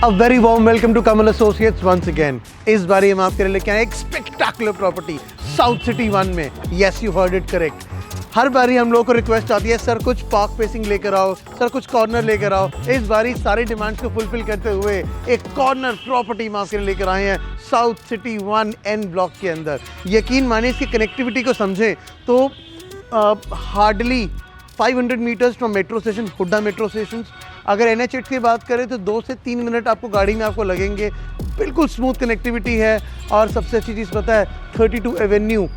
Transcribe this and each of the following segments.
A very warm welcome to Kamal Associates once again. इस बार हम आपके लिए लेके आए एक स्पेक्टाकुलर प्रॉपर्टी साउथ सिटी 1 में. Yes, you heard it correct. हर बारी हम लोगों को रिक्वेस्ट आती है सर कुछ पार्क फेसिंग लेकर आओ, सर कुछ कॉर्नर लेकर आओ. इस बारी सारी डिमांड्स को फुलफिल करते हुए एक कॉर्नर प्रॉपर्टी हम आपके लिए लेकर आए हैं साउथ सिटी 1 N ब्लॉक के अंदर. यकीन माने इसकी कनेक्टिविटी को समझें तो hardly 500 metres from metro station, Hudda metro station. अगर NH8 की बात करें तो 2 से 3 मिनट आपको गाड़ी में आपको लगेंगे. बिल्कुल स्मूथ कनेक्टिविटी है और सबसे अच्छी चीज़ पता है 32 एवेन्यू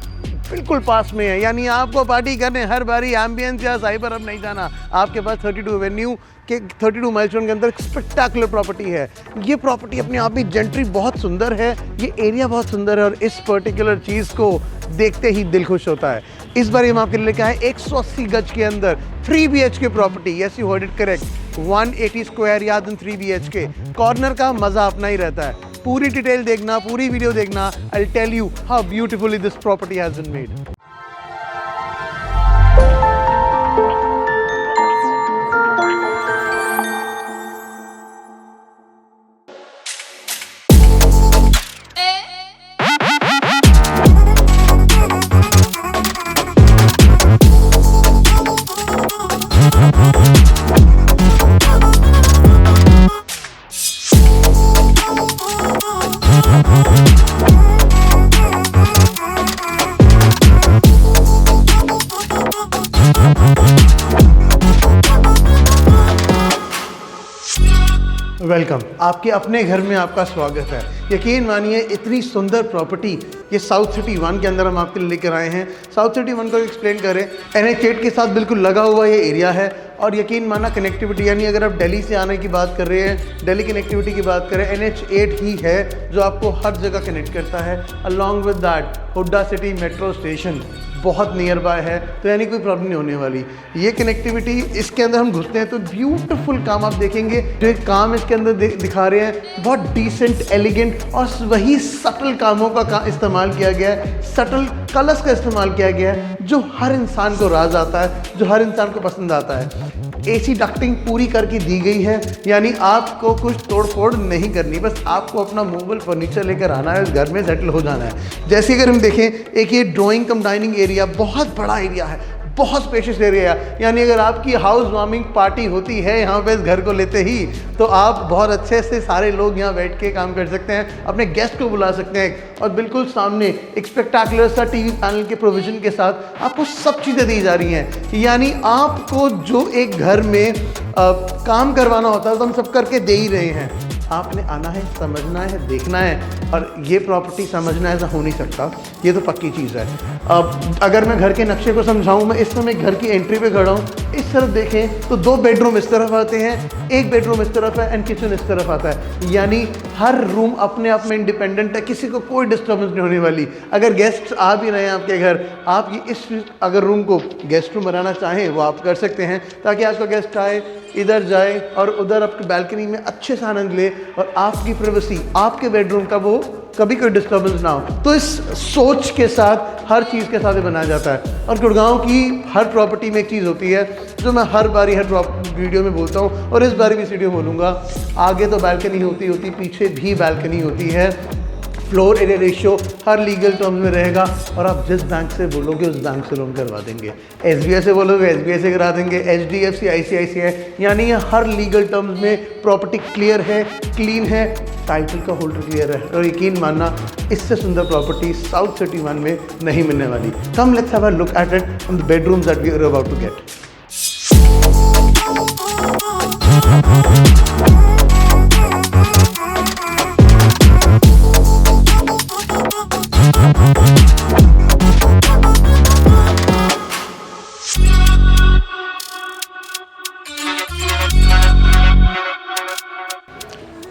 बिल्कुल पास में है. यानी आपको पार्टी करने हर बारी एम्बियंस या साइबर अब नहीं जाना, आपके पास 32 एवेन्यू के 32 माइलस्टोन के अंदर स्पेक्टाकुलर प्रॉपर्टी है. ये प्रॉपर्टी अपने आप में जेंट्री बहुत सुंदर है, ये एरिया बहुत सुंदर है और इस पर्टिकुलर चीज़ को देखते ही दिल खुश होता है. इस बार हम आपके लिए लेके आए 180 गज के अंदर 3 BHK property. Yes you heard it correct, 180 square yard in 3 BHK. Corner का मज़ा अपना ही रहता है. पूरी डिटेल देखना, पूरी वीडियो देखना. I will tell you how beautifully this property has been made. Welcome, आपके अपने घर में आपका स्वागत है. यकीन मानिए इतनी सुंदर प्रॉपर्टी ये साउथ सिटी 1 के अंदर हम आपके लिए लेकर आए हैं. साउथ सिटी 1 को एक्सप्लेन करें, NH8 के साथ बिल्कुल लगा हुआ ये एरिया है. और यकीन माना कनेक्टिविटी, यानी अगर आप दिल्ली से आने की बात कर रहे हैं, दिल्ली कनेक्टिविटी की बात करें, NH8 ही है जो आपको हर जगह कनेक्ट करता है. Along with that Hooda city metro station बहुत नियर बाय है, तो यानी कोई प्रॉब्लम नहीं होने वाली. ये कनेक्टिविटी इसके अंदर हम घुसते हैं तो ब्यूटीफुल काम आप देखेंगे. जो एक काम इसके अंदर दिखा रहे हैं बहुत डिसेंट, एलिगेंट और वही सटल कामों का इस्तेमाल किया गया है. सटल कलर्स का इस्तेमाल किया गया है जो हर इंसान को राज आता है, जो हर इंसान को पसंद आता है. AC डक्टिंग पूरी करके दी गई है, यानी आपको कुछ तोड़ फोड़ नहीं करनी, बस आपको अपना मूवेबल फर्नीचर लेकर आना है, घर में सेटल हो जाना है. जैसे अगर हम देखें, एक ये ड्राइंग कम डाइनिंग एरिया, बहुत बड़ा एरिया है, बहुत स्पेशियस एरिया है. यानी अगर आपकी हाउस वार्मिंग पार्टी होती है यहाँ पे इस घर को लेते ही, तो आप बहुत अच्छे से सारे लोग यहाँ बैठ के काम कर सकते हैं, अपने गेस्ट को बुला सकते हैं. और बिल्कुल सामने एक स्पेक्टाकुलर सा TV पैनल के प्रोविज़न के साथ आपको सब चीज़ें दी जा रही हैं. यानी आपको जो एक घर में काम करवाना होता है तो हम सब करके दे ही रहे हैं. आपने आना है, समझना है, देखना है. और ये प्रॉपर्टी समझना ऐसा हो नहीं सकता, ये तो पक्की चीज़ है. अब अगर मैं घर के नक्शे को समझाऊं, मैं इस समय घर की एंट्री पे खड़ा हूँ. इस तरफ देखें तो 2 बेडरूम इस तरफ आते हैं, 1 बेडरूम इस तरफ है एंड किचन इस तरफ आता है. यानी हर रूम अपने आप में इंडिपेंडेंट है, किसी को कोई डिस्टर्बेंस नहीं होने वाली. अगर गेस्ट आ भी रहे हैं आपके घर, आप ये इस अगर रूम को गेस्ट रूम बनाना चाहें वो आप कर सकते हैं, ताकि आपका गेस्ट आए, इधर जाए और उधर आपकी बालकनी में अच्छे से आनंद ले और आपकी प्राइवेसी, आपके बेडरूम का वो कभी कोई डिस्टर्बेंस ना हो. तो इस सोच के साथ हर चीज़ के साथ बनाया जाता है. और गुड़गांव की हर प्रॉपर्टी में एक चीज़ होती है जो मैं हर बारी हर वीडियो में बोलता हूँ और इस बारी भी इस वीडियो में बोलूँगा. आगे तो बालकनी होती, पीछे भी बालकनी होती है. फ्लोर एरिया रेशियो हर लीगल टर्म्स में रहेगा और आप जिस बैंक से बोलोगे उस बैंक से लोन करवा देंगे. SBI से बोलोगे SBI से करा देंगे, HDFC, ICICI, यानी ये हर लीगल टर्म्स में प्रॉपर्टी क्लियर है, क्लीन है, टाइटल का होल्डर क्लियर है. और यकीन मानना इससे सुंदर प्रॉपर्टी साउथ सिटी 1 में नहीं मिलने वाली. Come let's have a look at it from the bedrooms that we are about to get.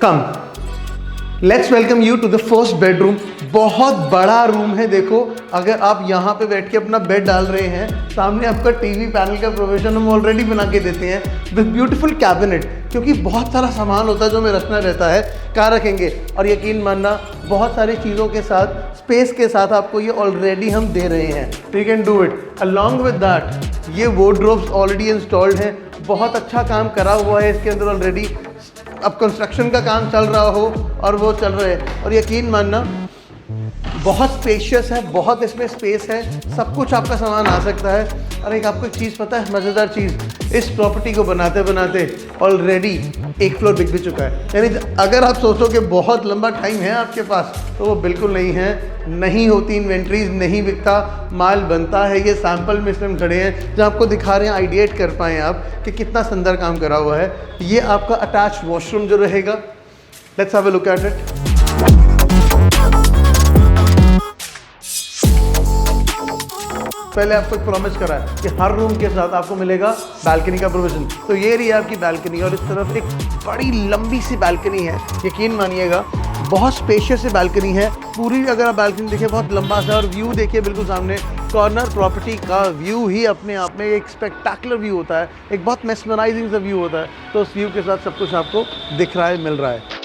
Come let's welcome you to the first bedroom. बहुत बड़ा रूम है. देखो, अगर आप यहाँ पे बैठ के अपना बेड डाल रहे हैं, सामने आपका TV पैनल का प्रोविजन हम ऑलरेडी बना के देते हैं विद ब्यूटीफुल कैबिनेट, क्योंकि बहुत सारा सामान होता है जो हमें रखना रहता है, कहाँ रखेंगे. और यकीन मानना बहुत सारी चीज़ों के साथ, स्पेस के साथ आपको ये ऑलरेडी हम दे रहे हैं. We can do it. Along with that ये वार्डरोब्स ऑलरेडी इंस्टॉल्ड हैं, बहुत अच्छा काम करा हुआ है इसके अंदर ऑलरेडी. अब कंस्ट्रक्शन का काम चल रहा हो और वो चल रहा है, और यकीन मानना बहुत स्पेशियस है, बहुत इसमें स्पेस है, सब कुछ आपका सामान आ सकता है। और एक आपको एक चीज़ पता है, मज़ेदार चीज़, इस प्रॉपर्टी को बनाते बनाते ऑलरेडी एक फ्लोर बिक भी चुका है। यानी अगर आप सोचो कि बहुत लंबा टाइम है आपके पास, तो वो बिल्कुल नहीं है। नहीं होती इन्वेंट्रीज, नहीं बिकता, माल बनता है। ये सैंपल में इसमें हम खड़े हैं जहाँ आपको दिखा रहे हैं, आइडिएट कर पाएँ आप कि कितना सुंदर काम करा हुआ है। ये आपका अटैच वॉशरूम जो रहेगा, let's have a look at it. पहले आपको प्रॉमिस करा है कि हर रूम के साथ आपको मिलेगा बालकनी का प्रोविजन। तो ये रही आपकी बालकनी, और इस तरफ एक बड़ी लंबी सी बालकनी है। यकीन मानिएगा बहुत स्पेशियस सी बालकनी है पूरी। अगर आप बालकनी देखिए बहुत लंबा सा, और व्यू देखिए बिल्कुल सामने। कॉर्नर प्रॉपर्टी का व्यू ही अपने आप में एक स्पेक्टाकुलर व्यू होता है, एक बहुत मेस्मराइजिंग सा व्यू होता है। तो उस व्यू के साथ सब कुछ आपको दिख रहा है, मिल रहा है।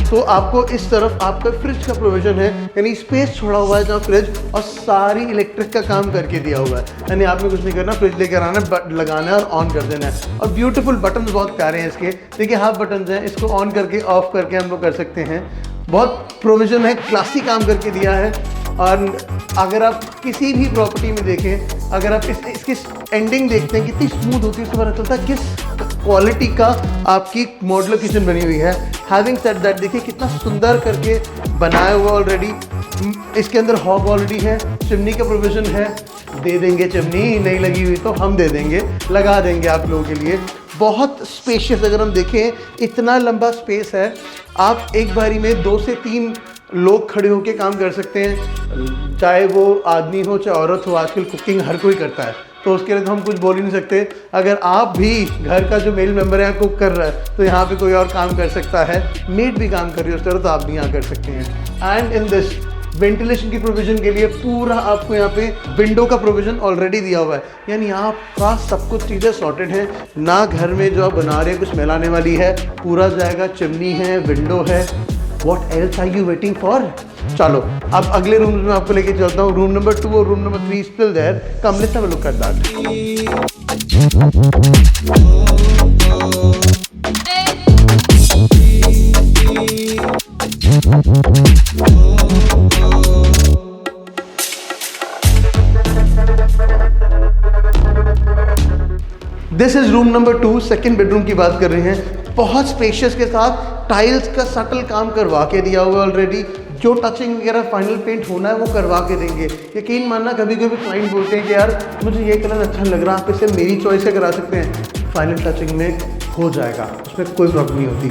तो आपको इस तरफ आपका फ्रिज का प्रोविजन है, यानी स्पेस छोड़ा हुआ है जहाँ फ्रिज और सारी इलेक्ट्रिक का काम करके दिया हुआ है। यानी आपने कुछ नहीं करना, फ्रिज लेकर आना, लगाना है और ऑन कर देना है। और ब्यूटीफुल बटन्स बहुत प्यारे हैं इसके, देखिए हाफ बटन्स हैं, इसको ऑन करके ऑफ करके हम लोग कर सकते हैं। बहुत प्रोविजन है, क्लासी काम करके दिया है। और अगर आप किसी भी प्रॉपर्टी में देखें, अगर आप इसकी एंडिंग देखते हैं कितनी स्मूथ होती है, उससे पता चलता है किस क्वालिटी का आपकी मॉड्यूलर किचन बनी हुई है। हैविंग सेड दैट, देखिए कितना सुंदर करके बनाया हुआ ऑलरेडी। इसके अंदर हॉब ऑलरेडी है, चिमनी का प्रोविजन है, दे देंगे चिमनी, नहीं लगी हुई तो हम दे देंगे, लगा देंगे आप लोगों के लिए। बहुत स्पेशियस, अगर हम देखें इतना लंबा स्पेस है, आप एक बारी में 2 से 3 लोग खड़े होकर काम कर सकते हैं, चाहे वो आदमी हो चाहे औरत हो। आजकल कुकिंग हर कोई करता है, तो उसके लिए तो हम कुछ बोल ही नहीं सकते। अगर आप भी घर का जो मेल मेंबर है कुक कर रहा है, तो यहाँ पे कोई और काम कर सकता है, मेड भी काम कर रही है उस तरह, तो आप भी यहाँ कर सकते हैं। एंड इन दिस वेंटिलेशन की प्रोविजन के लिए पूरा आपको यहाँ पे विंडो का प्रोविजन ऑलरेडी दिया हुआ है। यानी आपका सब कुछ चीज़ें सॉर्टेड हैं ना। घर में जो आप बना रहे हैं कुछ मिलाने वाली है, पूरा जाएगा। चिमनी है, विंडो है, what else are you waiting for. चलो अब अगले रूम में आपको लेके चलता हूँ। रूम नंबर 2 और room number 3 still there. Come let's have a look at that. This is room number 2, second bedroom की बात कर रहे हैं। बहुत स्पेशियस के साथ टाइल्स का सटल काम करवा के दिया हुआ है ऑलरेडी। जो टचिंग वगैरह फाइनल पेंट होना है वो करवा के देंगे। यकीन मानना, कभी कभी क्लाइंट बोलते हैं कि यार मुझे ये कलर अच्छा लग रहा है, आप इसे मेरी चॉइस से करा सकते हैं। फाइनल टचिंग में हो जाएगा, उसमें कोई प्रॉब्लम नहीं होती।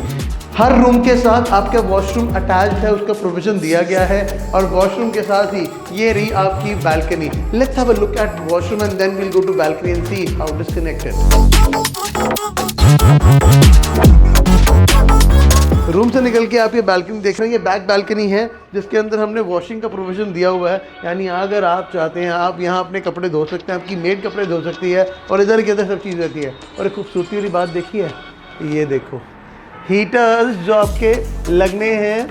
हर रूम के साथ आपका वॉशरूम अटैच्ड है, उसका प्रोविजन दिया गया है। और वॉशरूम के साथ ही ये रही आपकी balcony. Let's have a look at washroom and then we'll go to balcony and see how it is connected. Room से निकल के आप ये बालकनी देख रहे हैं, ये बैक बालकनी है जिसके अंदर हमने वॉशिंग का प्रोविजन दिया हुआ है। यानी अगर आप चाहते हैं, आप यहाँ अपने कपड़े धो सकते हैं, आपकी मेड कपड़े धो सकती है, और इधर के इधर सब चीज़ रहती है। और एक खूबसूरती वाली बात देखिए, ये देखो हीटर्स जो आपके लगने हैं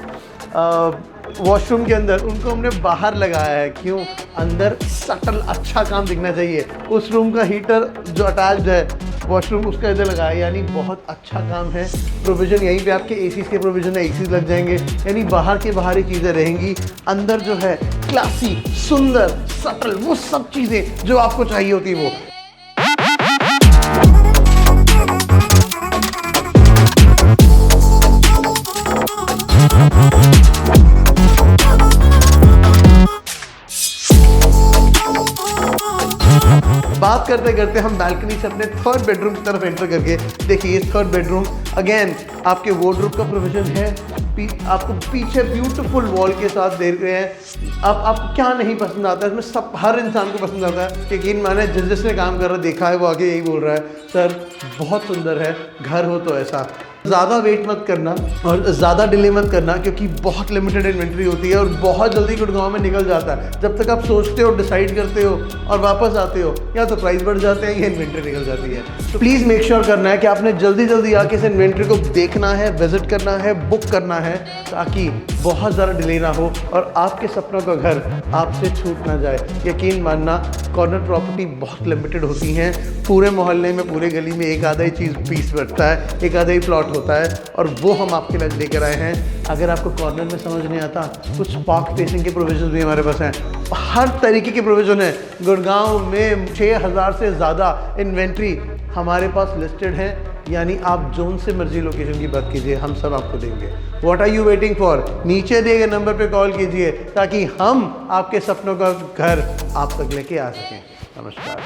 वॉशरूम के अंदर, उनको हमने बाहर लगाया है। क्यों? अंदर सटल अच्छा काम दिखना चाहिए। उस रूम का हीटर जो अटैच्ड है वॉशरूम, उसका इधर लगाया है, यानी बहुत अच्छा काम है। प्रोविज़न यहीं पे आपके एसी के प्रोविज़न है, एसी लग जाएंगे, यानी बाहर के बाहरी चीज़ें रहेंगी। अंदर जो है क्लासी, सुंदर, सटल, वो सब चीज़ें जो आपको चाहिए होती है वो। बात करते करते हम बालकनी से अपने थर्ड बेडरूम की तरफ एंटर करके देखिए, ये थर्ड बेडरूम अगेन आपके वार्डरोब का प्रोविजन है। आपको पीछे ब्यूटीफुल वॉल के साथ देख रहे हैं। आपको क्या नहीं पसंद आता है इसमें? सब, हर इंसान को पसंद आता है। यकीन माने जिसने काम कर रहा देखा है वो आगे यही बोल रहा है, सर बहुत सुंदर है, घर हो तो ऐसा। ज़्यादा वेट मत करना और ज़्यादा डिले मत करना, क्योंकि बहुत लिमिटेड इन्वेंट्री होती है और बहुत जल्दी गुड़गांव में निकल जाता है। जब तक आप सोचते हो, डिसाइड करते हो और वापस आते हो, या तो प्राइस बढ़ जाते हैं या इन्वेंट्री निकल जाती है। तो प्लीज़ मेक श्योर करना है कि आपने जल्दी जल्दी आके इस इन्वेंट्री को देखना है, विजिट करना है, बुक करना है, ताकि बहुत ज़्यादा डिले ना हो और आपके सपनों का घर आपसे छूट ना जाए। यकीन मानना, कॉर्नर प्रॉपर्टी बहुत लिमिटेड होती हैं। पूरे मोहल्ले में, पूरे गली में एक आधा ही चीज़ पीस बढ़ता है, एक आधा ही प्लॉट होता है, और वो हम आपके लिए लेकर आए हैं। अगर आपको कॉर्नर में समझ नहीं आता, कुछ पार्क फेसिंग के प्रोविजन भी हमारे पास हैं। हर तरीके के प्रोविजन है। गुड़गांव में 6000 से ज़्यादा इन्वेंट्री हमारे पास लिस्टेड है, यानी आप जोन से मर्जी लोकेशन की बात कीजिए, हम सब आपको देंगे। What are you waiting for? नीचे दिए गए नंबर पे कॉल कीजिए ताकि हम आपके सपनों का घर आप तक लेके आ सकें। नमस्कार।